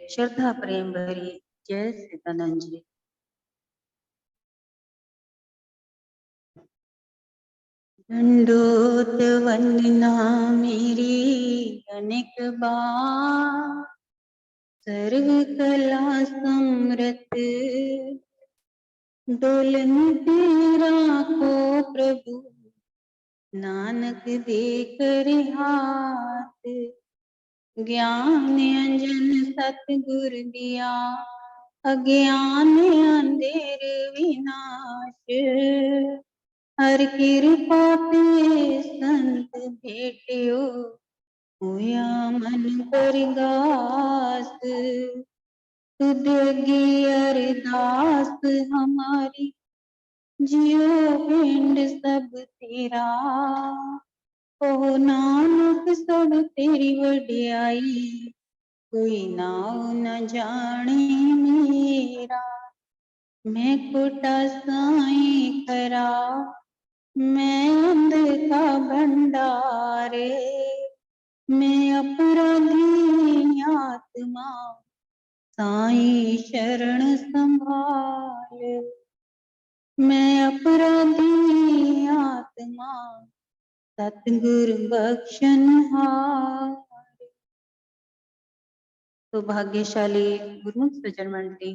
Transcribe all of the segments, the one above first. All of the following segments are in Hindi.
श्रद्धा प्रेम भरी जय सदानंद जी। दंडोत वंदना मेरी अनेक बार, सर्व कला समृत डोलन तेरा को प्रभु, नानक दे कर हाथ। ज्ञान अंजन सतगुर दिया, अज्ञान अंधेर विनाश। हर कृपा पे संत भेटियो, होया मन परगास। तुध की अरदास हमारी, जियो पिंड सब तेरा। ओ नानक सब तेरी वडियाई, कोई नाव न जाने मेरा। मैं कोटा साईं खरा, मैं अंध का भंडारे। मैं अपराधी आत्मा, साईं शरण संभाल। मैं अपराधी आत्मा, सतगुरु बख्शनहार। तो भाग्यशाली गुरुमुख सज्जन मंडली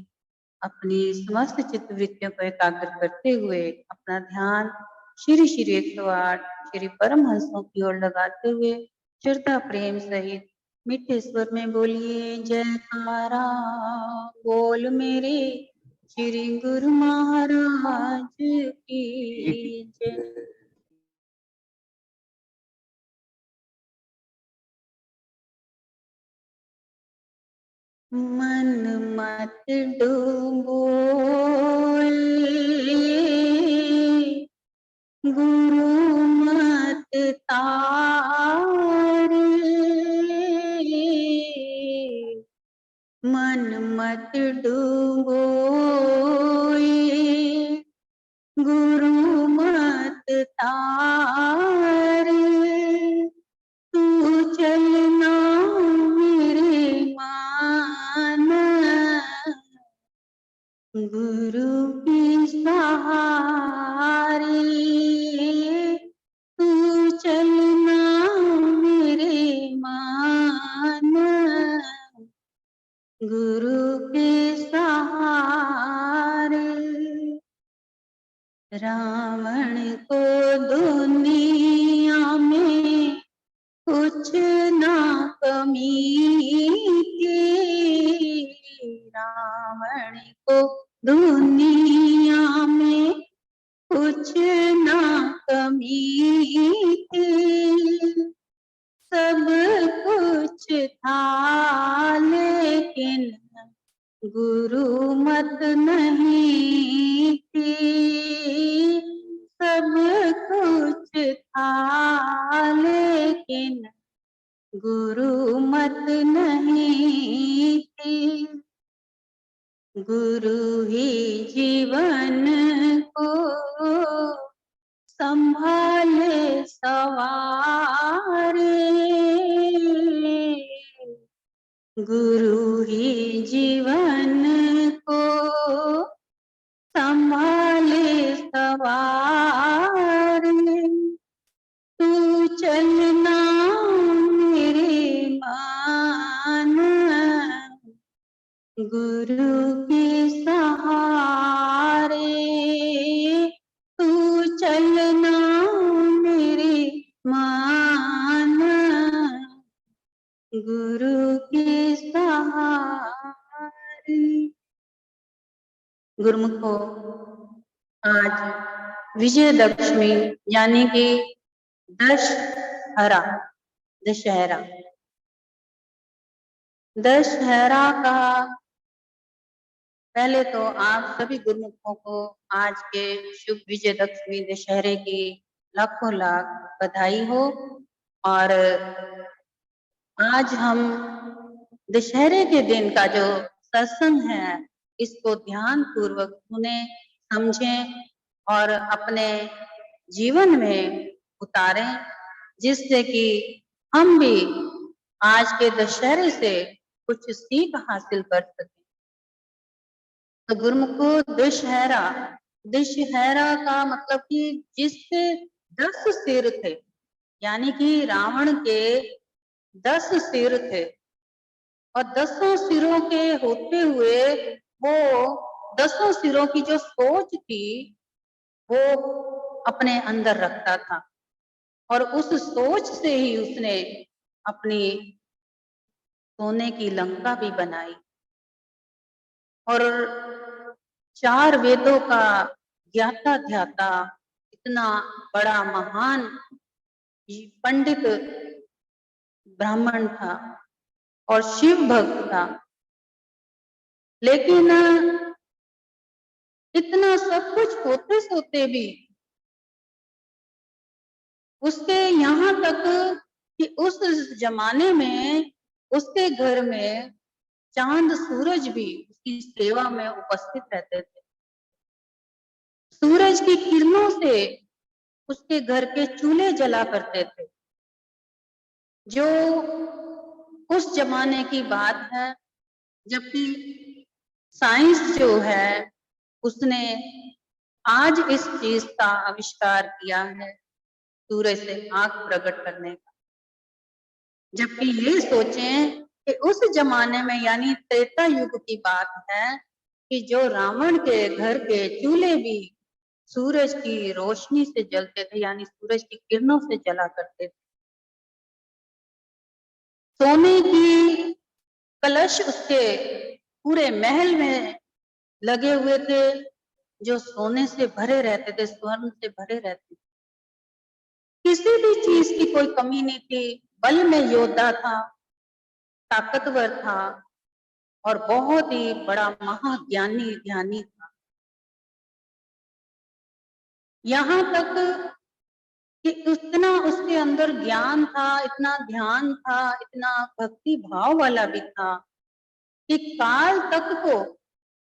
अपनी समस्त चित्त वृत्तियों को एकाग्र करते हुए अपना ध्यान श्री श्री 108 श्री परमहंसों की ओर लगाते हुए श्रद्धा प्रेम सहित मीठे स्वर में बोलिए जयकारा। बोल मेरे श्री गुरु महाराज की जय। मन मत डूबो, गुरु मत तारे। मन मत डूबो, गुरु मत तारे। तू चलना मेरे मान, गुरु की सहारे। तू चलना मेरे मान, गुरु के सहारे। रावण को दुनिया में कुछ ना कमी थी। रावण को दुनिया में कुछ ना कमी थी। सब कुछ था लेकिन गुरु मत नहीं थी। सब कुछ था लेकिन गुरु मत नहीं थी। गुरु ही जीवन को संभाले सवारे। गुरु ही जीवन को संभाले सवारे। तू चलना मेरे मान, गुरु के सहारे। तू चलना मेरे मान, गुरु के सहारे। गुरुमुखो, आज विजयदशमी यानी कि दशहरा, दशहरा का पहले तो आप सभी गुरुमुखों को आज के शुभ विजयदशमी दशहरे की लाखों लाख बधाई हो। और आज हम दशहरे के दिन का जो सत्संग है इसको ध्यान पूर्वक सुने, समझें और अपने जीवन में उतारें, जिससे कि हम भी आज के दशहरे से कुछ सीख हासिल कर सके। तो गुरुमुख दशहरा, दशहरा का मतलब कि जिसके 10 सिर थे, यानी कि रावण के 10 सिर थे और 10 सिरों के होते हुए वो 10 सिरों की जो सोच थी वो अपने अंदर रखता था और उस सोच से ही उसने अपनी सोने की लंका भी बनाई और 4 वेदों का ज्ञाता ध्याता, इतना बड़ा महान पंडित ब्राह्मण था और शिव भक्त था। लेकिन इतना सब कुछ होते सोते भी उसके यहाँ तक कि उस जमाने में उसके घर में चांद सूरज भी उसकी सेवा में उपस्थित रहते थे। सूरज की किरणों से उसके घर के चूल्हे जला करते थे, जो उस जमाने की बात है। जबकि साइंस जो है उसने आज इस चीज का आविष्कार किया है, सूरज से आग प्रकट करने का। जबकि ये सोचें कि उस जमाने में यानी त्रेता युग की बात है कि जो रावण के घर के चूल्हे भी सूरज की रोशनी से जलते थे, यानी सूरज की किरणों से जला करते थे। सोने की कलश उसके पूरे महल में लगे हुए थे, जो सोने से भरे रहते थे, स्वर्ण से भरे रहते थे। किसी भी चीज की कोई कमी नहीं थी, बल में योद्धा था, ताकतवर था और बहुत ही बड़ा महाज्ञानी ध्यानी था। यहाँ तक कि इतना उसके अंदर ज्ञान था, इतना ध्यान था, इतना भक्ति भाव वाला भी था कि काल तक को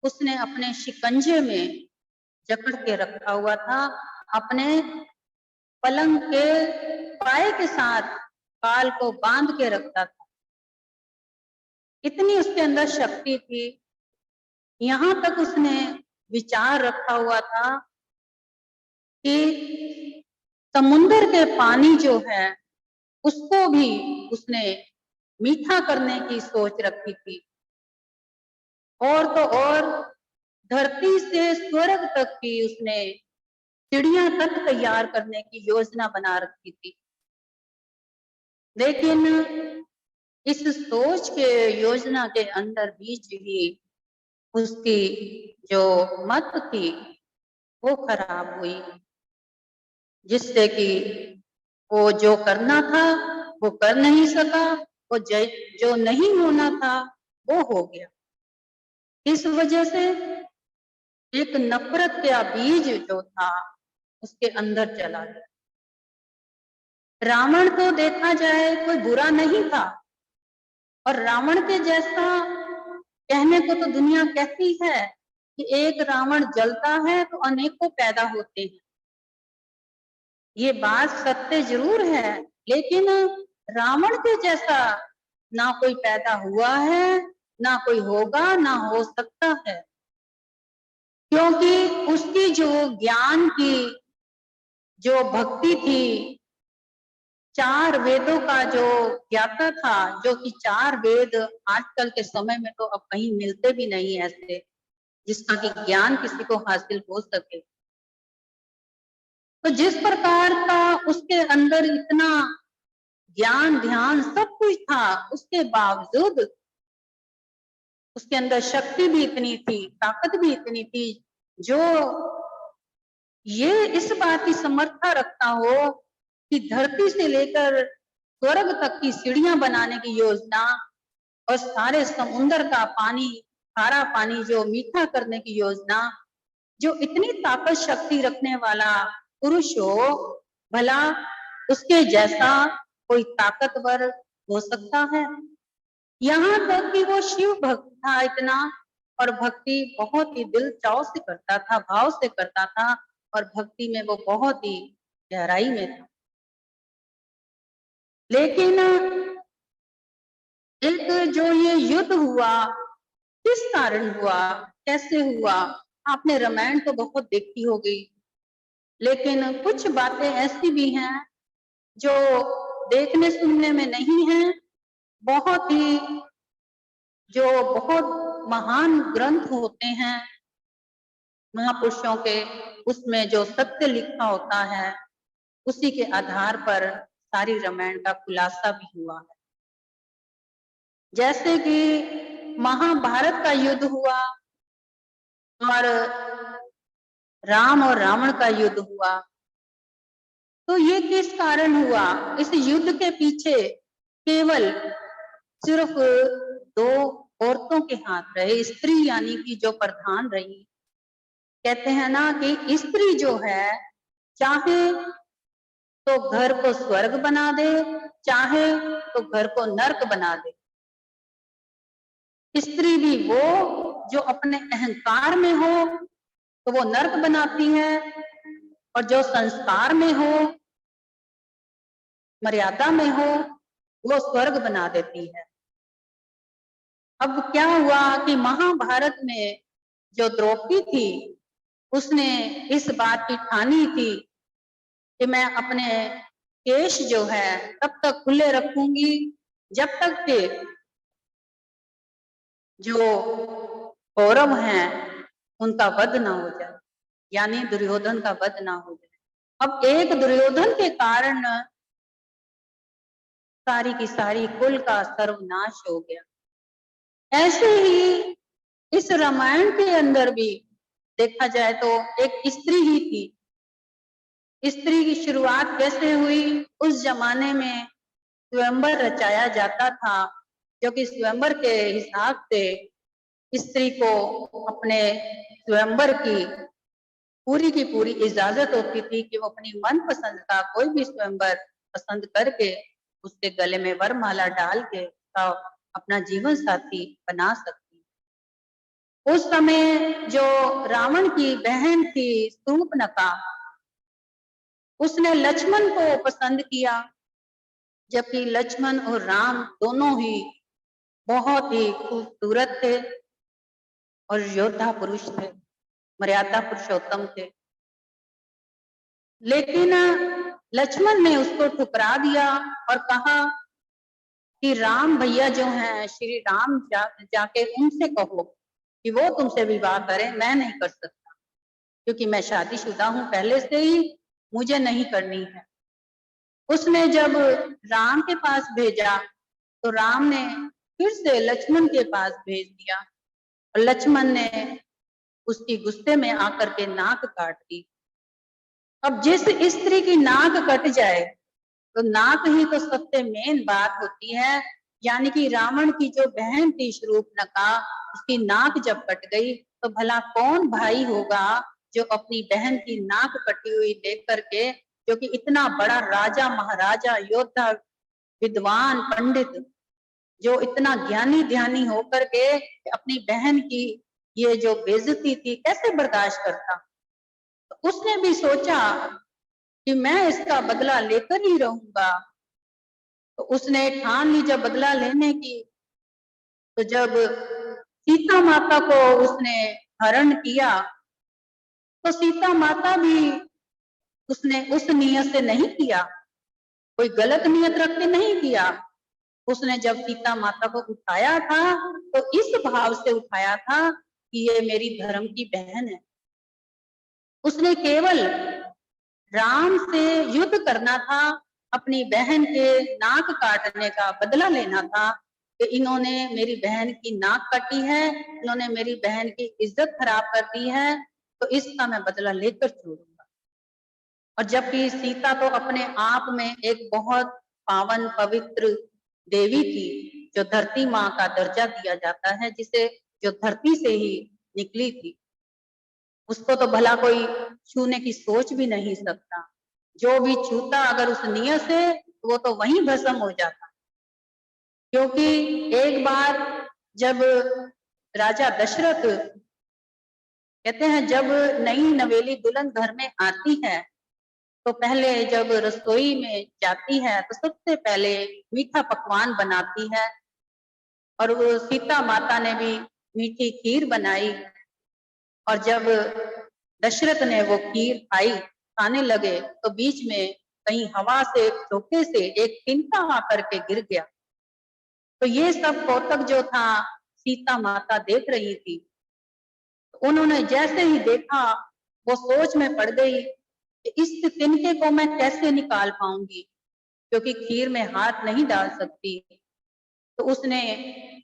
उसने अपने शिकंजे में जकड़ के रखा हुआ था। अपने पलंग के पाए के साथ काल को बांध के रखता था। इतनी उसके अंदर शक्ति थी। यहाँ तक उसने विचार रखा हुआ था कि समुद्र के पानी जो है उसको भी उसने मीठा करने की सोच रखी थी। और तो और धरती से स्वर्ग तक की उसने चिड़िया तक तैयार करने की योजना बना रखी थी। लेकिन इस सोच के योजना के अंदर बीच ही उसकी जो मत थी वो खराब हुई, जिससे कि वो जो करना था वो कर नहीं सका, वो जो नहीं होना था वो हो गया। इस वजह से एक नफरत का बीज जो था उसके अंदर चला गया। रावण को देखा जाए कोई बुरा नहीं था और रावण के जैसा कहने को तो दुनिया कहती है कि एक रावण जलता है तो अनेकों पैदा होते हैं। ये बात सत्य जरूर है, लेकिन रावण के जैसा ना कोई पैदा हुआ है, ना कोई होगा, ना हो सकता है। क्योंकि उसकी जो ज्ञान की जो भक्ति थी, 4 वेदों का जो ज्ञाता था, जो कि 4 वेद आजकल के समय में तो अब कहीं मिलते भी नहीं ऐसे, जिसका कि ज्ञान किसी को हासिल हो सके। तो जिस प्रकार का उसके अंदर इतना ज्ञान ध्यान सब कुछ था, उसके बावजूद उसके अंदर शक्ति भी इतनी थी, ताकत भी इतनी थी, जो ये इस बात की समर्था रखता हो कि धरती से लेकर स्वर्ग तक की सीढ़ियां बनाने की योजना और सारे समुद्र का पानी, खारा पानी जो मीठा करने की योजना, जो इतनी ताकत शक्ति रखने वाला पुरुष हो, भला उसके जैसा कोई ताकतवर हो सकता है? यहाँ तक कि वो शिव भक्त था इतना, और भक्ति बहुत ही दिल चाव से करता था, भाव से करता था और भक्ति में वो बहुत ही गहराई में था। लेकिन एक जो ये युद्ध हुआ, किस कारण हुआ, कैसे हुआ, आपने रामायण तो बहुत देखी होगी, लेकिन कुछ बातें ऐसी भी हैं जो देखने सुनने में नहीं है, बहुत ही जो बहुत महान ग्रंथ होते हैं महापुरुषों के, उसमें जो सत्य लिखा होता है, उसी के आधार पर सारी रामायण का खुलासा भी हुआ है। जैसे कि महाभारत का युद्ध हुआ और राम और रावण का युद्ध हुआ, तो ये किस कारण हुआ? इस युद्ध के पीछे केवल सिर्फ दो औरतों के हाथ रहे, स्त्री यानी कि जो प्रधान रही। कहते हैं ना कि स्त्री जो है, चाहे तो घर को स्वर्ग बना दे, चाहे तो घर को नर्क बना दे। स्त्री भी वो जो अपने अहंकार में हो तो वो नर्क बनाती है, और जो संस्कार में हो, मर्यादा में हो, वो स्वर्ग बना देती है। अब क्या हुआ कि महाभारत में जो द्रौपदी थी, उसने इस बात की ठानी थी कि मैं अपने केश जो है तब तक खुले रखूंगी जब तक के जो कौरव हैं उनका वध ना हो जाए, यानी दुर्योधन का वध ना हो जाए। अब एक दुर्योधन के कारण सारी की सारी कुल का सर्वनाश हो गया। ऐसे ही इस रामायण के अंदर भी देखा जाए तो एक स्त्री ही थी। स्त्री की शुरुआत कैसे हुई? उस जमाने में स्वयंवर रचाया जाता था, जो कि स्वयंवर के हिसाब से स्त्री को अपने स्वयंवर की पूरी इजाजत होती थी कि वो अपनी मनपसंद का कोई भी स्वयंवर पसंद करके उसके गले में वरमाला डाल के उसका अपना जीवन साथी बना सकती। उस समय जो रावण की बहन थी शूर्पणखा, उसने लक्ष्मण को पसंद किया, जबकि लक्ष्मण और राम दोनों ही बहुत ही खूबसूरत थे और योद्धा पुरुष थे, मर्यादा पुरुषोत्तम थे। लेकिन लक्ष्मण ने उसको ठुकरा दिया और कहा कि राम भैया जो हैं, श्री राम जाके उनसे कहो कि वो तुमसे विवाह करें, मैं नहीं कर सकता क्योंकि मैं शादीशुदा हूं पहले से ही, मुझे नहीं करनी है। उसने जब राम के पास भेजा तो राम ने फिर से लक्ष्मण के पास भेज दिया और लक्ष्मण ने उसकी गुस्से में आकर के नाक काट दी। अब जिस स्त्री की नाक कट जाए तो नाक ही तो सबसे मेन बात होती है, यानी कि रावण की जो बहन थी शूर्पणखा, उसकी नाक जब कट गई तो भला कौन भाई होगा जो अपनी बहन की नाक कटी हुई देख करके, जो कि इतना बड़ा राजा महाराजा योद्धा विद्वान पंडित, जो इतना ज्ञानी ध्यानी होकर के अपनी बहन की ये जो बेइज्जती थी कैसे बर्दाश्त करता। तो उसने भी सोचा कि मैं इसका बदला लेकर ही रहूंगा। तो उसने ठान ली जब बदला लेने की, तो जब सीता माता को उसने हरण किया तो सीता माता भी उसने उस नियत से नहीं किया, कोई गलत नियत रख के नहीं किया। उसने जब सीता माता को उठाया था तो इस भाव से उठाया था कि ये मेरी धर्म की बहन है। उसने केवल राम से युद्ध करना था, अपनी बहन के नाक काटने का बदला लेना था कि इन्होंने मेरी बहन की नाक काटी है, इन्होंने मेरी बहन की इज्जत खराब कर दी है, तो इसका मैं बदला लेकर छोड़ूंगा। और जबकि सीता तो अपने आप में एक बहुत पावन पवित्र देवी थी, जो धरती माँ का दर्जा दिया जाता है, जिसे जो धरती से ही निकली थी, उसको तो भला कोई छूने की सोच भी नहीं सकता। जो भी छूता अगर उस नियत से, वो तो वहीं भस्म हो जाता। क्योंकि एक बार जब राजा दशरथ, कहते हैं जब नई नवेली दुल्हन घर में आती है तो पहले जब रसोई में जाती है तो सबसे पहले मीठा पकवान बनाती है और वो सीता माता ने भी मीठी खीर बनाई। और जब दशरथ ने वो खीर खाई, खाने लगे, तो बीच में कहीं हवा से झोंके से एक तिनका आकर के गिर गया। तो ये सब कौतक जो था सीता माता देख रही थी। उन्होंने जैसे ही देखा वो सोच में पड़ गई कि इस तिनके को मैं कैसे निकाल पाऊंगी, क्योंकि खीर में हाथ नहीं डाल सकती। तो उसने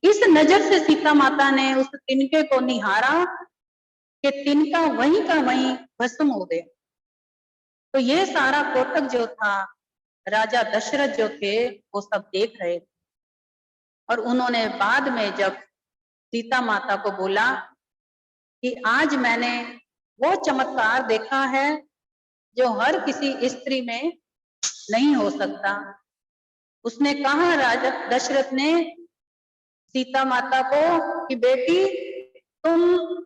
इस नजर से सीता माता ने उस तिनके को निहारा कि तिनका वहीं का वहीं भस्म हो गया। तो ये सारा कौतक जो था राजा दशरथ जो थे वो सब देख रहे थे। और उन्होंने बाद में जब सीता माता को बोला कि आज मैंने वो चमत्कार देखा है जो हर किसी स्त्री में नहीं हो सकता। उसने कहा, राजा दशरथ ने सीता माता को कि बेटी तुम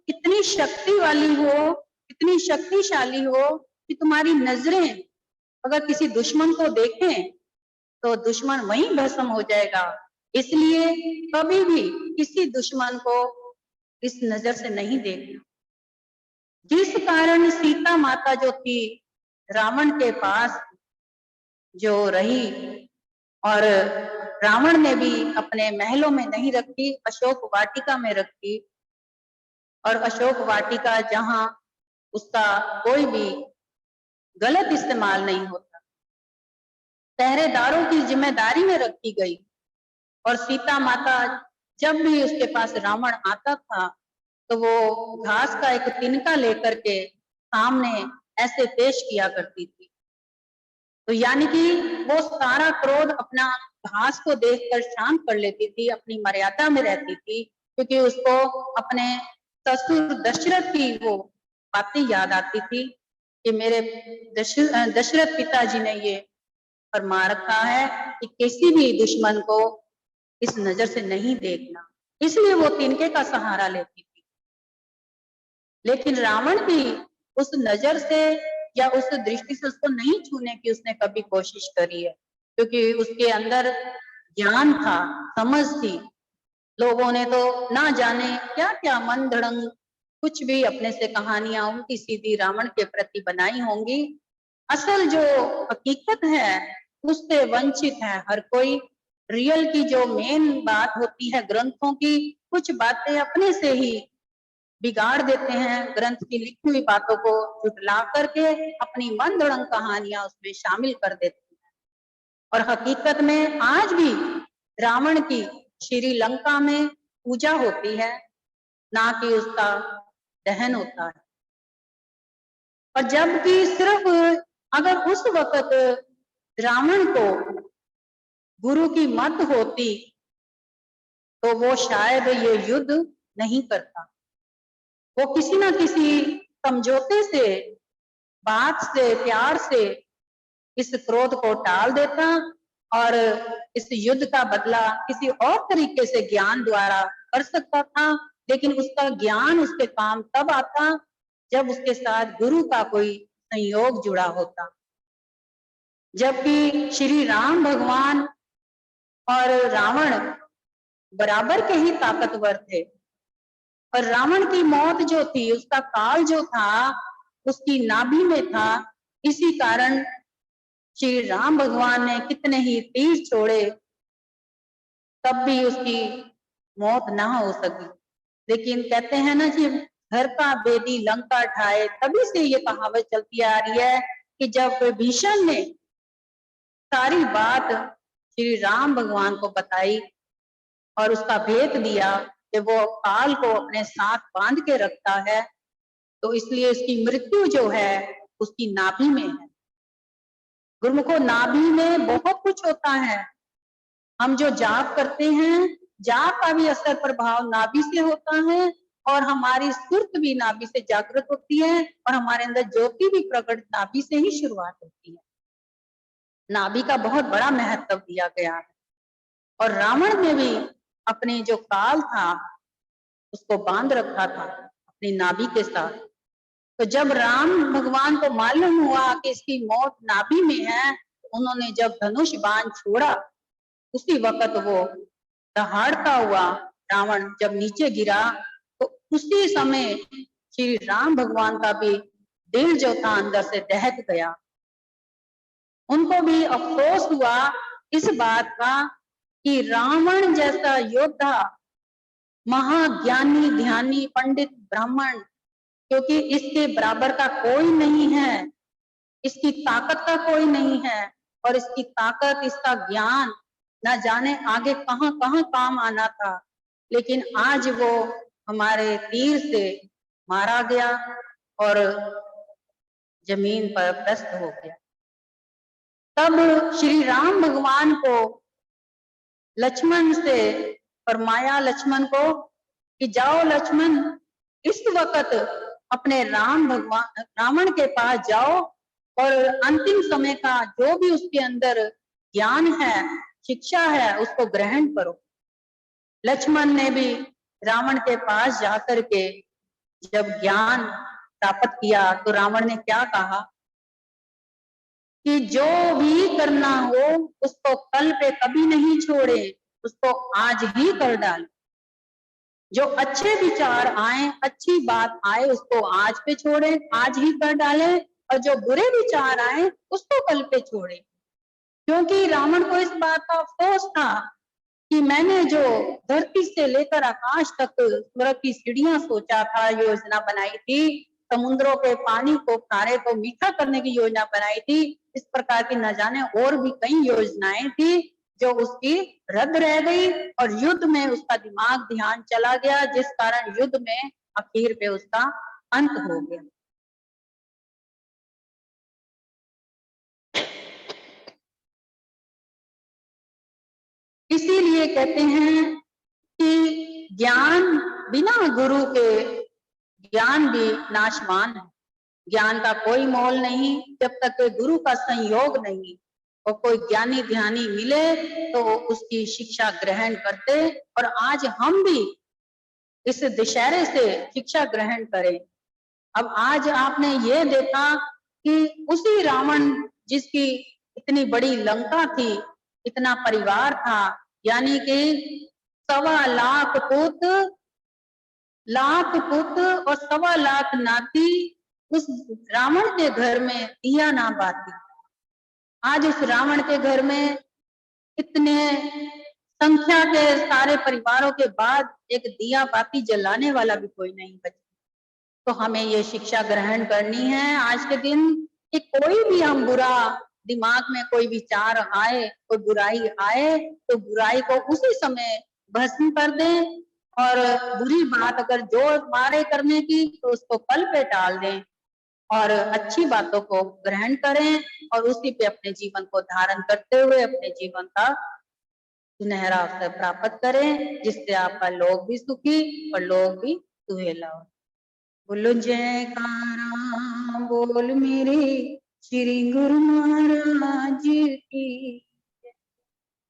इतनी शक्ति वाली हो, इतनी शक्तिशाली हो कि तुम्हारी नजरें अगर किसी दुश्मन को देखें तो दुश्मन वहीं भस्म हो जाएगा। इसलिए कभी भी किसी दुश्मन को इस नजर से नहीं देखना। जिस कारण सीता माता जो थी रावण के पास जो रही, और रावण ने भी अपने महलों में नहीं रखी, अशोक वाटिका में रखी। और अशोक वाटिका जहां उसका कोई भी गलत इस्तेमाल नहीं होता, पहरेदारों की जिम्मेदारी में रखी गई। और सीता माता जब भी उसके पास रावण आता था तो वो घास का एक तिनका लेकर के सामने ऐसे पेश किया करती थी। तो यानी कि वो सारा क्रोध अपना घास को देखकर शांत कर लेती थी, अपनी मर्यादा में रहती थी, क्योंकि उसको अपने ससुर दशरथ की वो बातें याद आती थी कि मेरे दशरथ पिताजी ने ये फरमा रखा है कि किसी भी दुश्मन को इस नजर से नहीं देखना, इसलिए वो तिनके का सहारा लेती थी। लेकिन रावण भी उस नजर से या उस दृष्टि से उसको नहीं छूने की उसने कभी कोशिश करी है, क्योंकि उसके अंदर ज्ञान था, समझ थी। लोगों ने तो ना जाने क्या क्या मन धड़ंग कुछ भी अपने से कहानियां उल्टी सीधी रावण के प्रति बनाई होंगी। असल जो हकीकत है उससे वंचित है हर कोई। रियल की जो मेन बात होती है ग्रंथों की, कुछ बातें अपने से ही बिगाड़ देते हैं, ग्रंथ की लिखी हुई बातों को झुटला करके अपनी मनगढ़ंत कहानियां उसमें शामिल कर देते हैं। और हकीकत में आज भी रावण की श्रीलंका में पूजा होती है, ना कि उसका दहन होता है। और जबकि सिर्फ अगर उस वक्त रावण को गुरु की मत होती तो वो शायद ये युद्ध नहीं करता। वो किसी ना किसी समझौते से, बात से, प्यार से इस क्रोध को टाल देता और इस युद्ध का बदला किसी और तरीके से ज्ञान द्वारा कर सकता था। लेकिन उसका ज्ञान उसके काम तब आता जब उसके साथ गुरु का कोई संयोग जुड़ा होता। जबकि श्री राम भगवान और रावण बराबर के ही ताकतवर थे। और रावण की मौत जो थी, उसका काल जो था उसकी नाभि में था। इसी कारण श्री राम भगवान ने कितने ही तीर छोड़े, तब भी उसकी मौत ना हो सकी। लेकिन कहते हैं ना कि घर का बेदी लंका ढाए, तभी से ये कहावत चलती आ रही है कि जब भीषण ने सारी बात श्री राम भगवान को बताई और उसका भेद दिया कि वो काल को अपने साथ बांध के रखता है, तो इसलिए उसकी मृत्यु जो है उसकी नाभि में है। गुरुमुखो, नाभि में बहुत कुछ होता है। हम जो जाप करते हैं, जाप का भी असर प्रभाव नाभि से होता है, और हमारी सुर्त भी नाभि से जागृत होती है, और हमारे अंदर ज्योति भी प्रकट नाभि से ही शुरुआत होती है। नाभि का बहुत बड़ा महत्व दिया गया है। और रावण ने भी अपने जो काल था उसको बांध रखा था अपनी नाभि के साथ। तो जब राम भगवान को मालूम हुआ कि इसकी मौत नाभि में है, उन्होंने जब धनुष बाण छोड़ा, उसी वक्त वो दहाड़ता हुआ रावण जब नीचे गिरा तो उसी समय श्री राम भगवान का भी दिल जो था अंदर से दहक गया। उनको भी अफसोस हुआ इस बात का कि रावण जैसा योद्धा, महाज्ञानी, ध्यानी, पंडित, ब्राह्मण, क्योंकि इसके बराबर का कोई नहीं है, इसकी ताकत का कोई नहीं है, और इसकी ताकत, इसका ज्ञान न जाने आगे कहां कहां काम आना था, लेकिन आज वो हमारे तीर से मारा गया और जमीन पर पस्त हो गया। तब श्री राम भगवान को लक्ष्मण से फरमाया, लक्ष्मण को कि जाओ लक्ष्मण, इस वक्त अपने रावण के पास जाओ और अंतिम समय का जो भी उसके अंदर ज्ञान है, शिक्षा है, उसको ग्रहण करो। लक्ष्मण ने भी रावण के पास जाकर के जब ज्ञान प्राप्त किया तो रावण ने क्या कहा कि जो भी करना हो उसको कल पे कभी नहीं छोड़े, उसको आज ही कर डाल। जो अच्छे विचार आए, अच्छी बात आए, उसको आज पे छोड़े, आज ही कर डाले, और जो बुरे विचार आए उसको कल पे छोड़े। क्योंकि रावण को इस बात का अफसोस था कि मैंने जो धरती से लेकर आकाश तक स्वर्ग की सीढ़ियां सोचा था, योजना बनाई थी, समुद्रों के पानी को खारे को मीठा करने की योजना बनाई थी, इस प्रकार की न जाने और भी कई योजनाएं थी जो उसकी रद्द रह गई, और युद्ध में उसका दिमाग ध्यान चला गया, जिस कारण युद्ध में आखिर पे उसका अंत हो गया। इसीलिए कहते हैं कि ज्ञान बिना गुरु के ज्ञान भी नाशवान है। ज्ञान का कोई मोल नहीं जब तक के गुरु का संयोग नहीं, और कोई ज्ञानी ध्यानी मिले तो उसकी शिक्षा ग्रहण करते। और आज हम भी इस दशहरे से शिक्षा ग्रहण करें। अब आज आपने ये देखा कि उसी रावण जिसकी इतनी बड़ी लंका थी, इतना परिवार था, यानी कि 1.25 लाख पुत्र और 1.25 लाख नाती, उस रावण के घर में दिया ना बाती। आज उस रावण के घर में इतने संख्या के सारे परिवारों के बाद एक दिया बाती जलाने वाला भी कोई नहीं बचा। तो हमें ये शिक्षा ग्रहण करनी है आज के दिन कि कोई भी हम बुरा दिमाग में कोई विचार आए, कोई बुराई आए, तो बुराई को उसी समय भस्म कर दें, और बुरी बात अगर जो हमारे करने की तो उसको कल पे टाल दें, और अच्छी बातों को ग्रहण करें और उसी पे अपने जीवन को धारण करते हुए अपने जीवन का सुनहरा अवसर प्राप्त करें, जिससे आपका लोग भी सुखी और लोग भी सुहेला हो। बोलो जयकारा बोल मेरे श्री गुरु महाराज की।